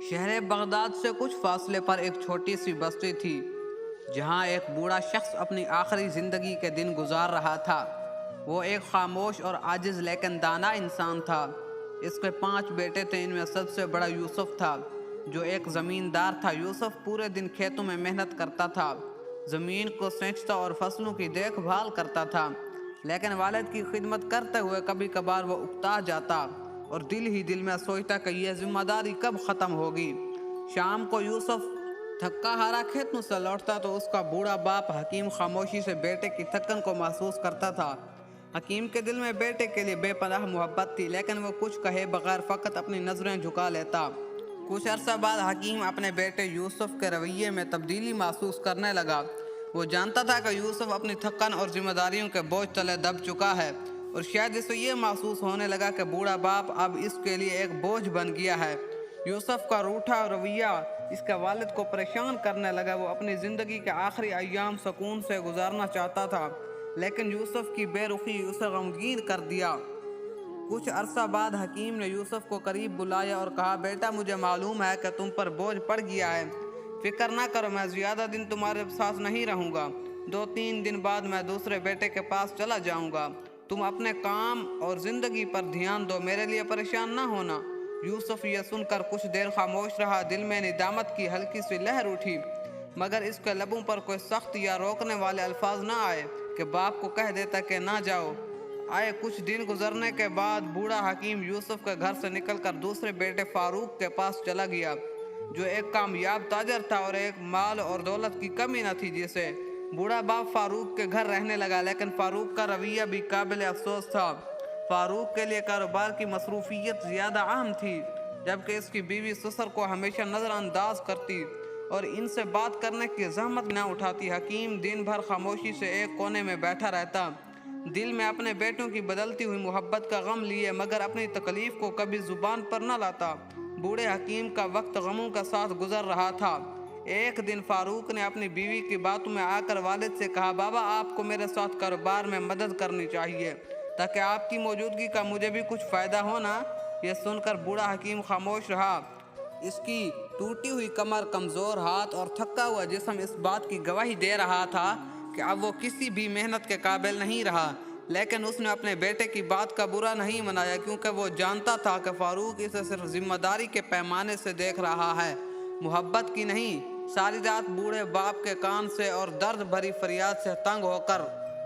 شہر بغداد سے کچھ فاصلے پر ایک چھوٹی سی بستی تھی جہاں ایک بوڑھا شخص اپنی آخری زندگی کے دن گزار رہا تھا۔ وہ ایک خاموش اور عاجز لیکن دانا انسان تھا۔ اس کے 5 بیٹے تھے، ان میں سب سے بڑا یوسف تھا جو ایک زمیندار تھا۔ یوسف پورے دن کھیتوں میں محنت کرتا تھا، زمین کو سینچتا اور فصلوں کی دیکھ بھال کرتا تھا، لیکن والد کی خدمت کرتے ہوئے کبھی کبھار وہ اکتا جاتا اور دل ہی دل میں سوچتا کہ یہ ذمہ داری کب ختم ہوگی۔ شام کو یوسف تھکا ہارا کھیتوں سے لوٹتا تو اس کا بوڑھا باپ حکیم خاموشی سے بیٹے کی تھکن کو محسوس کرتا تھا۔ حکیم کے دل میں بیٹے کے لیے بے پناہ محبت تھی، لیکن وہ کچھ کہے بغیر فقط اپنی نظریں جھکا لیتا۔ کچھ عرصہ بعد حکیم اپنے بیٹے یوسف کے رویے میں تبدیلی محسوس کرنے لگا۔ وہ جانتا تھا کہ یوسف اپنی تھکن اور ذمہ داریوں کے بوجھ تلے دب چکا ہے، اور شاید اسے یہ محسوس ہونے لگا کہ بوڑھا باپ اب اس کے لیے ایک بوجھ بن گیا ہے۔ یوسف کا روٹھا رویہ اس کے والد کو پریشان کرنے لگا۔ وہ اپنی زندگی کے آخری ایام سکون سے گزارنا چاہتا تھا، لیکن یوسف کی بے رخی اسے غمگین کر دیا۔ کچھ عرصہ بعد حکیم نے یوسف کو قریب بلایا اور کہا، بیٹا مجھے معلوم ہے کہ تم پر بوجھ پڑ گیا ہے، فکر نہ کرو، میں زیادہ دن تمہارے ساتھ نہیں رہوں گا۔ 2-3 دن بعد میں دوسرے بیٹے کے پاس چلا جاؤں گا، تم اپنے کام اور زندگی پر دھیان دو، میرے لیے پریشان نہ ہونا۔ یوسف یہ سن کر کچھ دیر خاموش رہا۔ دل میں ندامت کی ہلکی سی لہر اٹھی، مگر اس کے لبوں پر کوئی سخت یا روکنے والے الفاظ نہ آئے کہ باپ کو کہہ دیتا کہ نہ جاؤ۔ کچھ دن گزرنے کے بعد بوڑھا حکیم یوسف کے گھر سے نکل کر دوسرے بیٹے فاروق کے پاس چلا گیا، جو ایک کامیاب تاجر تھا اور ایک مال اور دولت کی کمی نہ تھی جسے۔ بوڑھا باپ فاروق کے گھر رہنے لگا، لیکن فاروق کا رویہ بھی قابل افسوس تھا۔ فاروق کے لیے کاروبار کی مصروفیت زیادہ اہم تھی، جبکہ اس کی بیوی سسر کو ہمیشہ نظر انداز کرتی اور ان سے بات کرنے کی زحمت نہ اٹھاتی۔ حکیم دن بھر خاموشی سے ایک کونے میں بیٹھا رہتا، دل میں اپنے بیٹوں کی بدلتی ہوئی محبت کا غم لیے، مگر اپنی تکلیف کو کبھی زبان پر نہ لاتا۔ بوڑھے حکیم کا وقت غموں کا ساتھ گزر رہا تھا۔ ایک دن فاروق نے اپنی بیوی کی باتوں میں آ کر والد سے کہا، بابا آپ کو میرے ساتھ کاروبار میں مدد کرنی چاہیے تاکہ آپ کی موجودگی کا مجھے بھی کچھ فائدہ ہونا۔ یہ سن کر بوڑھا حکیم خاموش رہا۔ اس کی ٹوٹی ہوئی کمر، کمزور ہاتھ اور تھکا ہوا جسم اس بات کی گواہی دے رہا تھا کہ اب وہ کسی بھی محنت کے قابل نہیں رہا، لیکن اس نے اپنے بیٹے کی بات کا برا نہیں منایا، کیونکہ وہ جانتا تھا کہ فاروق اسے صرف ذمہ داری کے پیمانے سے دیکھ رہا ہے، محبت کی نہیں۔ ساری رات بوڑھے باپ کے کان سے اور درد بھری فریاد سے تنگ ہو کر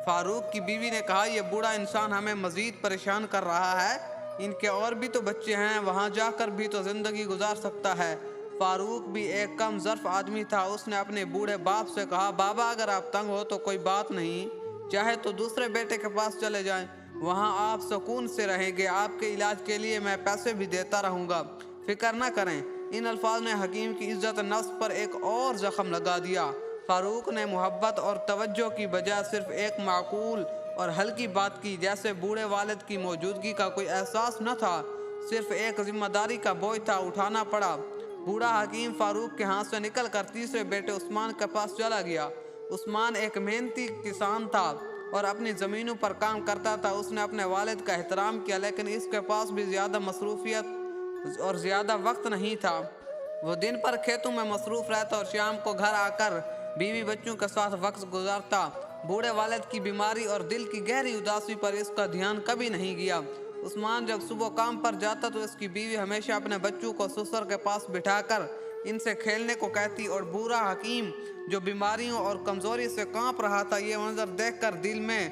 فاروق کی بیوی نے کہا، یہ بوڑھا انسان ہمیں مزید پریشان کر رہا ہے، ان کے اور بھی تو بچے ہیں، وہاں جا کر بھی تو زندگی گزار سکتا ہے۔ فاروق بھی ایک کم ظرف آدمی تھا، اس نے اپنے بوڑھے باپ سے کہا، بابا اگر آپ تنگ ہو تو کوئی بات نہیں، چاہے تو دوسرے بیٹے کے پاس چلے جائیں، وہاں آپ سکون سے رہیں گے، آپ کے علاج کے لیے میں پیسے بھی دیتا رہوں گا، فکر نہ کریں۔ ان الفاظ نے حکیم کی عزت نفس پر ایک اور زخم لگا دیا۔ فاروق نے محبت اور توجہ کی بجائے صرف ایک معقول اور ہلکی بات کی، جیسے بوڑھے والد کی موجودگی کا کوئی احساس نہ تھا، صرف ایک ذمہ داری کا بوجھ تھا، اٹھانا پڑا۔ بوڑھا حکیم فاروق کے ہاتھ سے نکل کر تیسرے بیٹے عثمان کے پاس چلا گیا۔ عثمان ایک محنتی کسان تھا اور اپنی زمینوں پر کام کرتا تھا۔ اس نے اپنے والد کا احترام کیا، لیکن اس کے پاس بھی زیادہ مصروفیت اور زیادہ وقت نہیں تھا۔ وہ دن پر کھیتوں میں مصروف رہتا اور شام کو گھر آ کر بیوی بچوں کے ساتھ وقت گزارتا۔ بوڑھے والد کی بیماری اور دل کی گہری اداسی پر اس کا دھیان کبھی نہیں گیا۔ عثمان جب صبح کام پر جاتا تو اس کی بیوی ہمیشہ اپنے بچوں کو سسر کے پاس بٹھا کر ان سے کھیلنے کو کہتی، اور بوڑھا حکیم جو بیماریوں اور کمزوری سے کانپ رہا تھا، یہ منظر دیکھ کر دل میں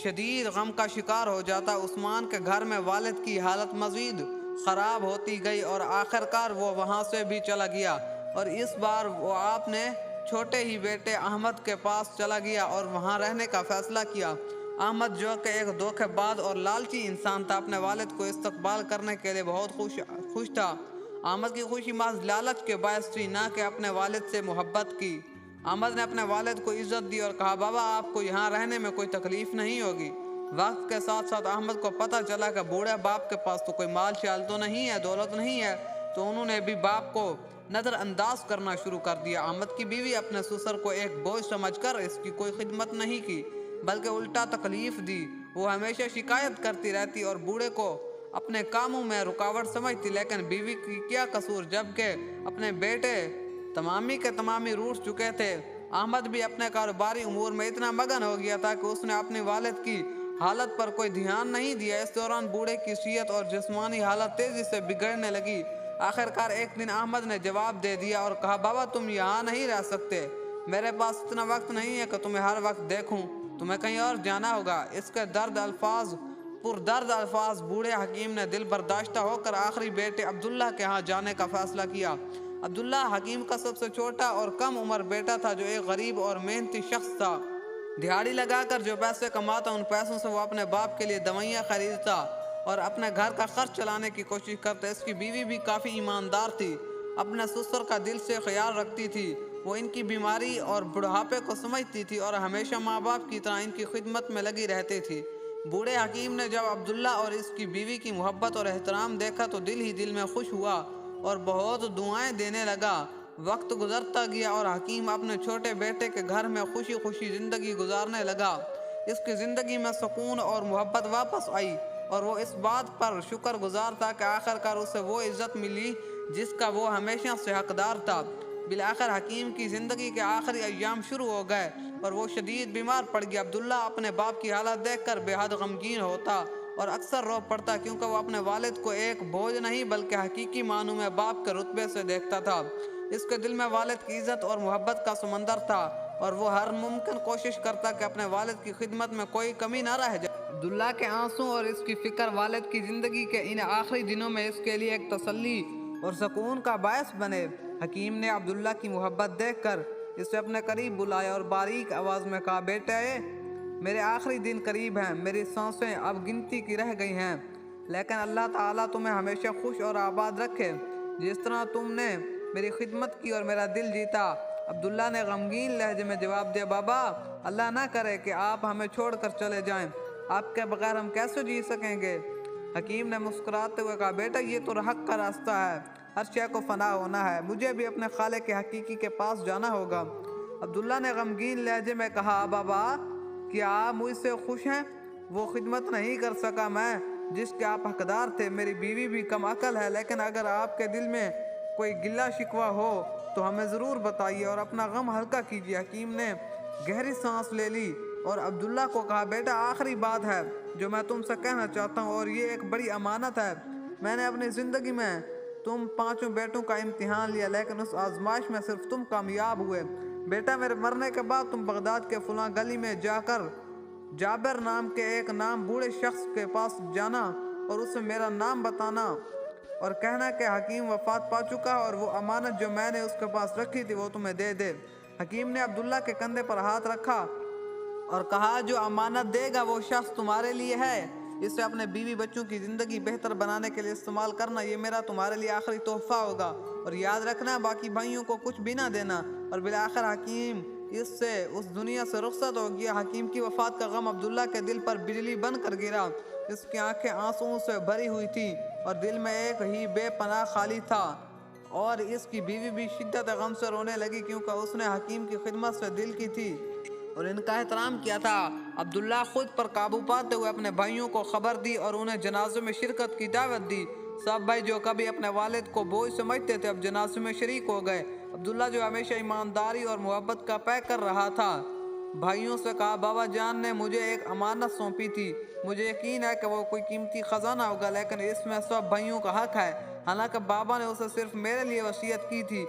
شدید غم کا شکار ہو جاتا۔ عثمان کے گھر میں والد کی حالت مزید خراب ہوتی گئی اور آخر کار وہ وہاں سے بھی چلا گیا، اور اس بار وہ آپ نے چھوٹے ہی بیٹے احمد کے پاس چلا گیا اور وہاں رہنے کا فیصلہ کیا۔ احمد جو کہ ایک دھوکے باز اور لالچی انسان تھا، اپنے والد کو استقبال کرنے کے لیے بہت خوش تھا۔ احمد کی خوشی محض لالچ کے باعث تھی، نہ کہ اپنے والد سے محبت کی۔ احمد نے اپنے والد کو عزت دی اور کہا، بابا آپ کو یہاں رہنے میں کوئی تکلیف نہیں ہوگی۔ وقت کے ساتھ ساتھ احمد کو پتہ چلا کہ بوڑھے باپ کے پاس تو کوئی مال شال تو نہیں ہے، دولت نہیں ہے، تو انہوں نے بھی باپ کو نظر انداز کرنا شروع کر دیا۔ احمد کی بیوی اپنے سسر کو ایک بوجھ سمجھ کر اس کی کوئی خدمت نہیں کی، بلکہ الٹا تکلیف دی۔ وہ ہمیشہ شکایت کرتی رہتی اور بوڑھے کو اپنے کاموں میں رکاوٹ سمجھتی، لیکن بیوی کی کیا قصور، جبکہ اپنے بیٹے تمامی کے تمامی روٹ چکے تھے۔ احمد بھی اپنے کاروباری امور میں اتنا مگن ہو گیا تھا کہ اس نے اپنی والد کی حالت پر کوئی دھیان نہیں دیا۔ اس دوران بوڑھے کی صحت اور جسمانی حالت تیزی سے بگڑنے لگی۔ آخرکار ایک دن احمد نے جواب دے دیا اور کہا، بابا تم یہاں نہیں رہ سکتے، میرے پاس اتنا وقت نہیں ہے کہ تمہیں ہر وقت دیکھوں، تمہیں کہیں اور جانا ہوگا۔ اس کے پردرد الفاظ بوڑھے حکیم نے دل برداشتہ ہو کر آخری بیٹے عبداللہ کے ہاں جانے کا فیصلہ کیا۔ عبداللہ حکیم کا سب سے چھوٹا اور کم عمر بیٹا تھا، جو ایک غریب اور محنتی شخص تھا۔ دہاڑی لگا کر جو پیسے کماتا، ان پیسوں سے وہ اپنے باپ کے لیے دوائیاں خریدتا اور اپنے گھر کا خرچ چلانے کی کوشش کرتا۔ اس کی بیوی بھی کافی ایماندار تھی، اپنے سسر کا دل سے خیال رکھتی تھی۔ وہ ان کی بیماری اور بڑھاپے کو سمجھتی تھی اور ہمیشہ ماں باپ کی طرح ان کی خدمت میں لگی رہتی تھی۔ بوڑھے حکیم نے جب عبداللہ اور اس کی بیوی کی محبت اور احترام دیکھا تو دل ہی دل میں خوش ہوا اور بہت دعائیں دینے لگا۔ وقت گزرتا گیا اور حکیم اپنے چھوٹے بیٹے کے گھر میں خوشی خوشی زندگی گزارنے لگا۔ اس کی زندگی میں سکون اور محبت واپس آئی اور وہ اس بات پر شکر گزار تھا کہ آخرکار اسے وہ عزت ملی جس کا وہ ہمیشہ سے حقدار تھا۔ بالآخر حکیم کی زندگی کے آخری ایام شروع ہو گئے اور وہ شدید بیمار پڑ گیا۔ عبداللہ اپنے باپ کی حالت دیکھ کر بے حد غمگین ہوتا اور اکثر رو پڑتا، کیونکہ وہ اپنے والد کو ایک بوجھ نہیں بلکہ حقیقی معنوں میں باپ کے رتبے سے دیکھتا تھا۔ اس کے دل میں والد کی عزت اور محبت کا سمندر تھا اور وہ ہر ممکن کوشش کرتا کہ اپنے والد کی خدمت میں کوئی کمی نہ رہ جائے۔ عبداللہ کے آنسوں اور اس کی فکر والد کی زندگی کے ان آخری دنوں میں اس کے لیے ایک تسلی اور سکون کا باعث بنے۔ حکیم نے عبداللہ کی محبت دیکھ کر اسے اپنے قریب بلایا اور باریک آواز میں کہا، بیٹے میرے آخری دن قریب ہیں، میری سانسیں اب گنتی کی رہ گئی ہیں، لیکن اللہ تعالیٰ تمہیں ہمیشہ خوش اور آباد رکھے، جس طرح تم نے میری خدمت کی اور میرا دل جیتا۔ عبداللہ نے غمگین لہجے میں جواب دیا، بابا اللہ نہ کرے کہ آپ ہمیں چھوڑ کر چلے جائیں، آپ کے بغیر ہم کیسے جی سکیں گے؟ حکیم نے مسکراتے ہوئے کہا، بیٹا یہ تو حق کا راستہ ہے، ہر شے کو فنا ہونا ہے، مجھے بھی اپنے خالق حقیقی کے پاس جانا ہوگا۔ عبداللہ نے غمگین لہجے میں کہا، بابا کیا آپ مجھ سے خوش ہیں؟ وہ خدمت نہیں کر سکا میں جس کے آپ حقدار تھے، میری بیوی بھی کم عقل ہے، لیکن اگر آپ کے دل میں کوئی گلہ شکوہ ہو تو ہمیں ضرور بتائیے اور اپنا غم ہلکا کیجیے۔ حکیم نے گہری سانس لے لی اور عبداللہ کو کہا، بیٹا آخری بات ہے جو میں تم سے کہنا چاہتا ہوں اور یہ ایک بڑی امانت ہے۔ میں نے اپنی زندگی میں تم پانچوں بیٹوں کا امتحان لیا، لیکن اس آزمائش میں صرف تم کامیاب ہوئے۔ بیٹا میرے مرنے کے بعد تم بغداد کے فلاں گلی میں جا کر جابر نام کے ایک نام بوڑھے شخص کے پاس جانا اور اسے میرا نام بتانا اور کہنا کہ حکیم وفات پا چکا اور وہ امانت جو میں نے اس کے پاس رکھی تھی وہ تمہیں دے دے۔ حکیم نے عبداللہ کے کندھے پر ہاتھ رکھا اور کہا، جو امانت دے گا وہ شخص تمہارے لیے ہے، اسے اپنے بیوی بچوں کی زندگی بہتر بنانے کے لیے استعمال کرنا، یہ میرا تمہارے لیے آخری تحفہ ہوگا، اور یاد رکھنا باقی بھائیوں کو کچھ بھی نہ دینا۔ اور بالآخر حکیم اس دنیا سے رخصت ہو گیا۔ حکیم کی وفات کا غم عبداللہ کے دل پر بجلی بن کر گرا، اس کی آنکھیں آنسوؤں سے بھری ہوئی تھیں اور دل میں ایک ہی بے پناہ خالی تھا، اور اس کی بیوی بھی شدت غم سے رونے لگی کیونکہ اس نے حکیم کی خدمت سے دل کی تھی اور ان کا احترام کیا تھا۔ عبداللہ خود پر قابو پاتے ہوئے اپنے بھائیوں کو خبر دی اور انہیں جنازے میں شرکت کی دعوت دی۔ سب بھائی جو کبھی اپنے والد کو بوجھ سمجھتے تھے اب جنازے میں شریک ہو گئے۔ عبداللہ جو ہمیشہ ایمانداری اور محبت کا پیک کر رہا تھا، بھائیوں سے کہا، بابا جان نے مجھے ایک امانت سونپی تھی، مجھے یقین ہے کہ وہ کوئی قیمتی خزانہ ہوگا، لیکن اس میں سب بھائیوں کا حق ہے، حالانکہ بابا نے اسے صرف میرے لیے وصیت کی تھی۔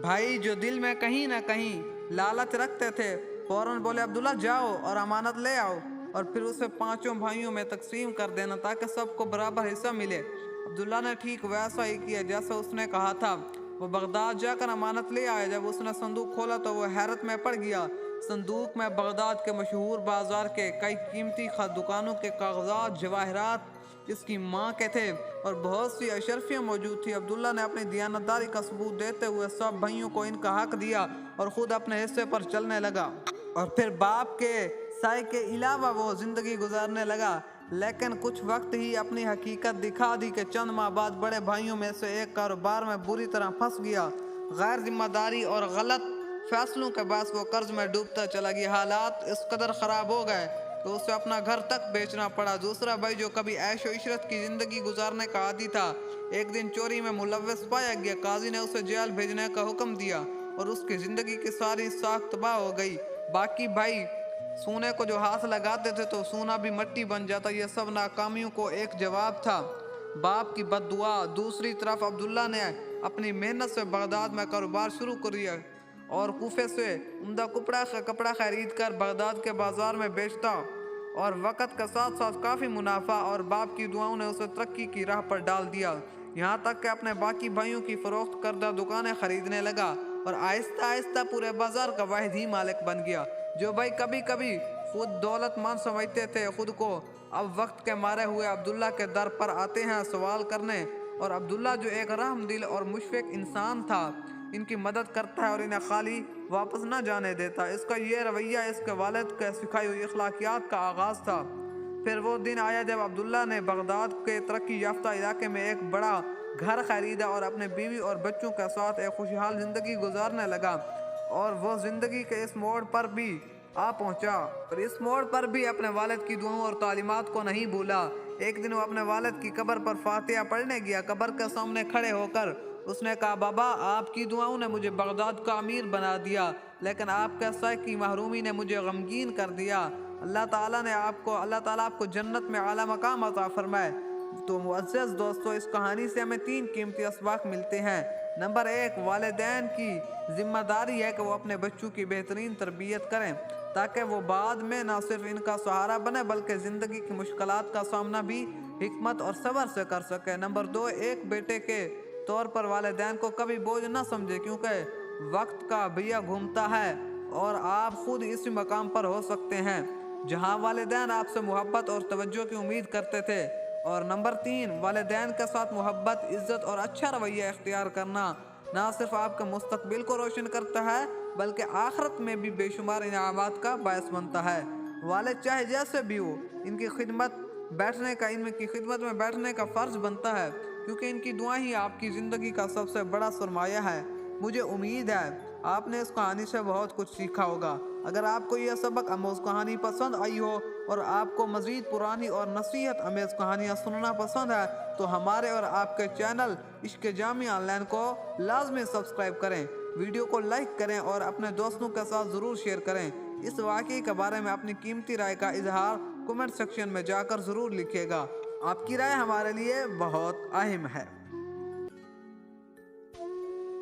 بھائی جو دل میں کہیں نہ کہیں لالچ رکھتے تھے فوراً بولے، عبداللہ جاؤ اور امانت لے آؤ اور پھر اسے پانچوں بھائیوں میں تقسیم کر دینا تاکہ سب کو برابر حصہ ملے۔ عبداللہ نے ٹھیک ویسا ہی کیا جیسا اس نے کہا تھا۔ وہ بغداد جا کر امانت لے آیا۔ جب اس نے صندوق کھولا تو وہ حیرت میں پڑ گیا۔ صندوق میں بغداد کے مشہور بازار کے کئی قیمتی دکانوں کے کاغذات، جواہرات، اس کی ماں کے تھے اور بہت سی اشرفیاں موجود تھی۔ عبداللہ نے اپنی دیانتداری کا ثبوت دیتے ہوئے سب بھائیوں کو ان کا حق دیا اور خود اپنے حصے پر چلنے لگا، اور پھر باپ کے سائے کے علاوہ وہ زندگی گزارنے لگا۔ لیکن کچھ وقت ہی اپنی حقیقت دکھا دی کہ چند ماہ بعد بڑے بھائیوں میں سے ایک کاروبار میں بری طرح پھنس گیا۔ غیر ذمہ داری اور غلط فیصلوں کے باعث وہ قرض میں ڈوبتا چلا گیا۔ حالات اس قدر خراب ہو گئے تو اسے اپنا گھر تک بیچنا پڑا۔ دوسرا بھائی جو کبھی عیش و عشرت کی زندگی گزارنے کا عادی تھا، ایک دن چوری میں ملوث پایا گیا۔ قاضی نے اسے جیل بھیجنے کا حکم دیا اور اس کی زندگی کی ساری ساکھ تباہ ہو گئی۔ باقی بھائی سونے کو جو ہاتھ لگاتے تھے تو سونا بھی مٹی بن جاتا۔ یہ سب ناکامیوں کو ایک جواب تھا، باپ کی بد دعا۔ دوسری طرف عبداللہ نے اپنی محنت سے بغداد میں کاروبار شروع کر دیا اور کوفے سے عمدہ کپڑا خرید کر بغداد کے بازار میں بیچتا اور وقت کے ساتھ ساتھ کافی منافع اور باپ کی دعاؤں نے اسے ترقی کی راہ پر ڈال دیا، یہاں تک کہ اپنے باقی بھائیوں کی فروخت کردہ دکانیں خریدنے لگا اور آہستہ آہستہ پورے بازار کا واحد ہی مالک بن گیا۔ جو بھائی کبھی کبھی خود دولت مند سمجھتے تھے خود کو، اب وقت کے مارے ہوئے عبداللہ کے در پر آتے ہیں سوال کرنے، اور عبداللہ جو ایک رحم دل اور مشفق انسان تھا ان کی مدد کرتا ہے اور انہیں خالی واپس نہ جانے دیتا۔ اس کا یہ رویہ اس کے والد کے سکھائی ہوئی اخلاقیات کا آغاز تھا۔ پھر وہ دن آیا جب عبداللہ نے بغداد کے ترقی یافتہ علاقے میں ایک بڑا گھر خریدا اور اپنے بیوی اور بچوں کے ساتھ ایک خوشحال زندگی گزارنے لگا، اور وہ زندگی کے اس موڑ پر بھی آ پہنچا اور اس موڑ پر بھی اپنے والد کی دعاؤں اور تعلیمات کو نہیں بھولا۔ ایک دن وہ اپنے والد کی قبر پر فاتحہ پڑھنے گیا۔ قبر کے سامنے کھڑے ہو کر اس نے کہا، بابا آپ کی دعاؤں نے مجھے بغداد کا امیر بنا دیا، لیکن آپ کے سائے کی محرومی نے مجھے غمگین کر دیا۔ اللہ تعالیٰ آپ کو جنت میں اعلیٰ مقام عطا فرمائے۔ تو معزز دوستو، اس کہانی سے ہمیں 3 قیمتی اسباق ملتے ہیں۔ نمبر 1، والدین کی ذمہ داری ہے کہ وہ اپنے بچوں کی بہترین تربیت کریں تاکہ وہ بعد میں نہ صرف ان کا سہارا بنے بلکہ زندگی کی مشکلات کا سامنا بھی حکمت اور صبر سے کر سکے۔ نمبر 2، ایک بیٹے کے طور پر والدین کو کبھی بوجھ نہ سمجھے، کیونکہ وقت کا بھیا گھومتا ہے اور آپ خود اسی مقام پر ہو سکتے ہیں جہاں والدین آپ سے محبت اور توجہ کی امید کرتے تھے۔ اور نمبر 3، والدین کے ساتھ محبت، عزت اور اچھا رویہ اختیار کرنا نہ صرف آپ کے مستقبل کو روشن کرتا ہے بلکہ آخرت میں بھی بے شمار انعامات کا باعث بنتا ہے۔ والد چاہے جیسے بھی ہو، ان کی خدمت میں بیٹھنے کا فرض بنتا ہے، کیونکہ ان کی دعائیں ہی آپ کی زندگی کا سب سے بڑا سرمایہ ہے۔ مجھے امید ہے آپ نے اس کہانی سے بہت کچھ سیکھا ہوگا۔ اگر آپ کو یہ سبق آموز کہانی پسند آئی ہو اور آپ کو مزید پرانی اور نصیحت امیز کہانیاں سننا پسند ہے تو ہمارے اور آپ کے چینل عشق جامعہ آن لائن کو لازمی سبسکرائب کریں، ویڈیو کو لائک کریں اور اپنے دوستوں کے ساتھ ضرور شیئر کریں۔ اس واقعے کے بارے میں اپنی قیمتی رائے کا اظہار کمنٹ سیکشن میں جا کر ضرور لکھیے گا۔ آپ کی رائے ہمارے لیے بہت اہم ہے۔